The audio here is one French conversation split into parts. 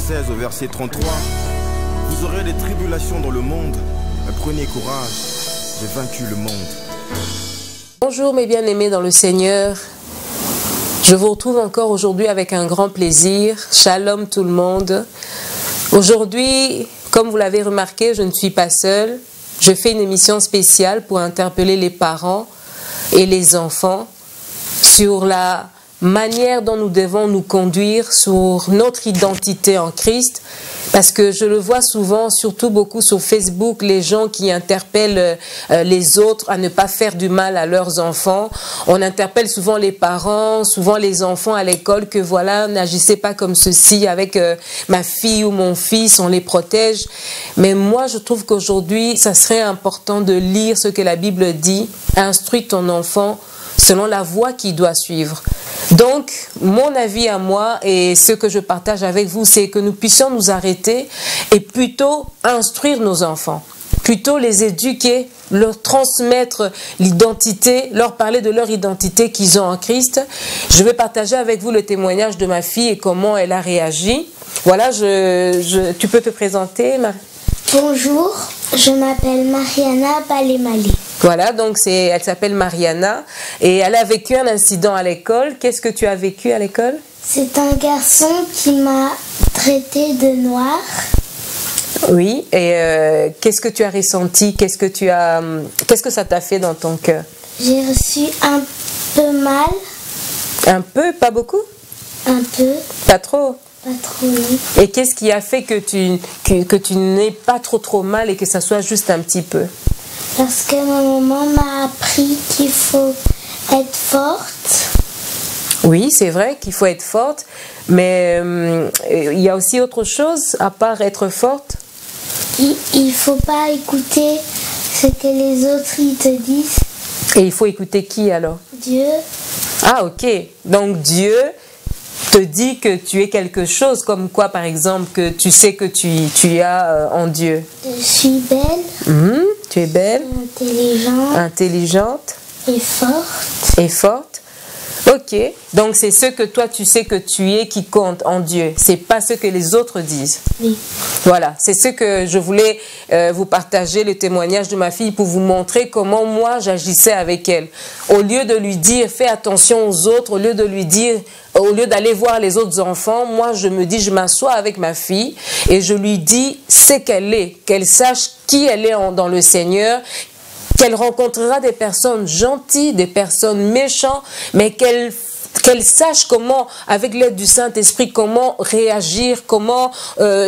16 au verset 33. Vous aurez des tribulations dans le monde, mais prenez courage, j'ai vaincu le monde. Bonjour mes bien-aimés dans le Seigneur. Je vous retrouve encore aujourd'hui avec un grand plaisir. Shalom tout le monde. Aujourd'hui, comme vous l'avez remarqué, je ne suis pas seule. Je fais une émission spéciale pour interpeller les parents et les enfants sur la manière dont nous devons nous conduire, sur notre identité en Christ. Parce que je le vois souvent, surtout beaucoup sur Facebook, les gens qui interpellent les autres à ne pas faire du mal à leurs enfants. On interpelle souvent les parents, souvent les enfants à l'école que voilà, n'agissez pas comme ceci avec ma fille ou mon fils, on les protège. Mais moi, je trouve qu'aujourd'hui, ça serait important de lire ce que la Bible dit. Instruis ton enfant selon la voie qu'il doit suivre. Donc, mon avis à moi et ce que je partage avec vous, c'est que nous puissions nous arrêter et plutôt instruire nos enfants, plutôt les éduquer, leur transmettre l'identité, leur parler de leur identité qu'ils ont en Christ. Je vais partager avec vous le témoignage de ma fille et comment elle a réagi. Voilà, tu peux te présenter, Marie? Bonjour, je m'appelle Mariana Balemali. Voilà, donc elle s'appelle Mariana et elle a vécu un incident à l'école. Qu'est-ce que tu as vécu à l'école? C'est un garçon qui m'a traité de noir. Oui, et qu'est-ce que tu as ressenti? Qu'est-ce que ça t'a fait dans ton cœur? J'ai reçu un peu mal. Un peu, pas beaucoup? Un peu. Pas trop? Pas trop, oui. Et qu'est-ce qui a fait que tu n'aies pas trop mal et que ça soit juste un petit peu? Parce que ma maman m'a appris qu'il faut être forte. Oui, c'est vrai qu'il faut être forte, mais il y a aussi autre chose à part être forte. Il ne faut pas écouter ce que les autres ils te disent. Et il faut écouter qui alors? Dieu. Ah, ok. Donc Dieu te dit que tu es quelque chose, comme quoi par exemple que tu sais que tu as en Dieu. Je suis belle. Tu es belle. Intelligente. Et forte. Et forte. Ok. Donc c'est ce que toi tu sais que tu es qui compte en Dieu. C'est pas ce que les autres disent. Oui. Voilà. C'est ce que je voulais vous partager, le témoignage de ma fille pour vous montrer comment moi j'agissais avec elle. Au lieu de lui dire fais attention aux autres, au lieu d'aller voir les autres enfants, moi je me dis, je m'assois avec ma fille et je lui dis ce qu'elle est, qu'elle sache qui elle est dans le Seigneur, qu'elle rencontrera des personnes gentilles, des personnes méchantes, mais qu'elle sache comment, avec l'aide du Saint-Esprit, comment réagir, comment,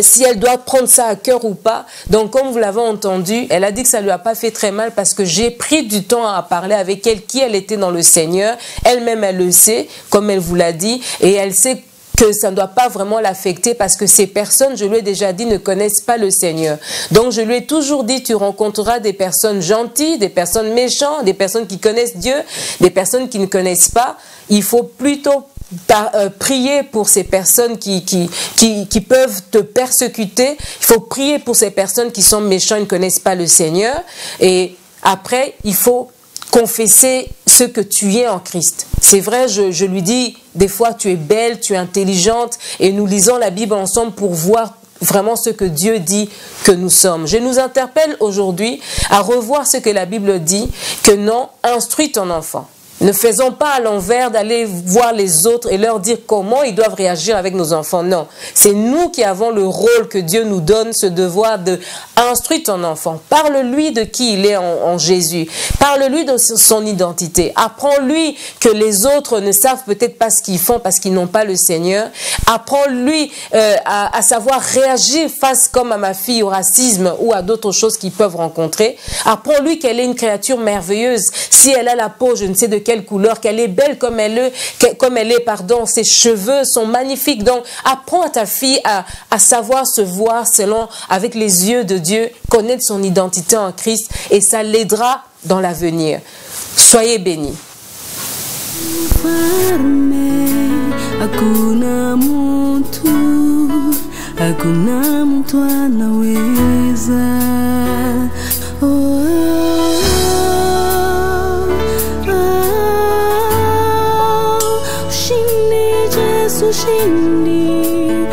si elle doit prendre ça à cœur ou pas. Donc, comme vous l'avez entendu, elle a dit que ça lui a pas fait très mal parce que j'ai pris du temps à parler avec elle, qui elle était dans le Seigneur. Elle-même, elle le sait, comme elle vous l'a dit, et elle sait que ça ne doit pas vraiment l'affecter parce que ces personnes, je lui ai déjà dit, ne connaissent pas le Seigneur. Donc, je lui ai toujours dit, tu rencontreras des personnes gentilles, des personnes méchantes, des personnes qui connaissent Dieu, des personnes qui ne connaissent pas. Il faut plutôt prier pour ces personnes qui peuvent te persécuter. Il faut prier pour ces personnes qui sont méchantes et ne connaissent pas le Seigneur. Et après, il faut confesser ce que tu es en Christ. C'est vrai, je lui dis, des fois tu es belle, tu es intelligente et nous lisons la Bible ensemble pour voir vraiment ce que Dieu dit que nous sommes. Je nous interpelle aujourd'hui à revoir ce que la Bible dit, que non, instruis ton enfant. Ne faisons pas à l'envers d'aller voir les autres et leur dire comment ils doivent réagir avec nos enfants. Non, c'est nous qui avons le rôle que Dieu nous donne, ce devoir de instruire ton enfant. Parle-lui de qui il est en Jésus. Parle-lui de son identité. Apprends-lui que les autres ne savent peut-être pas ce qu'ils font parce qu'ils n'ont pas le Seigneur. Apprends-lui à savoir réagir face, comme à ma fille, au racisme ou à d'autres choses qu'ils peuvent rencontrer. Apprends-lui qu'elle est une créature merveilleuse. Si elle a la peau, je ne sais de quelle couleur, qu'elle est belle comme elle est, pardon, ses cheveux sont magnifiques. Donc, apprends à ta fille à savoir se voir avec les yeux de Dieu, connaître son identité en Christ et ça l'aidera dans l'avenir. Soyez bénis. ushindi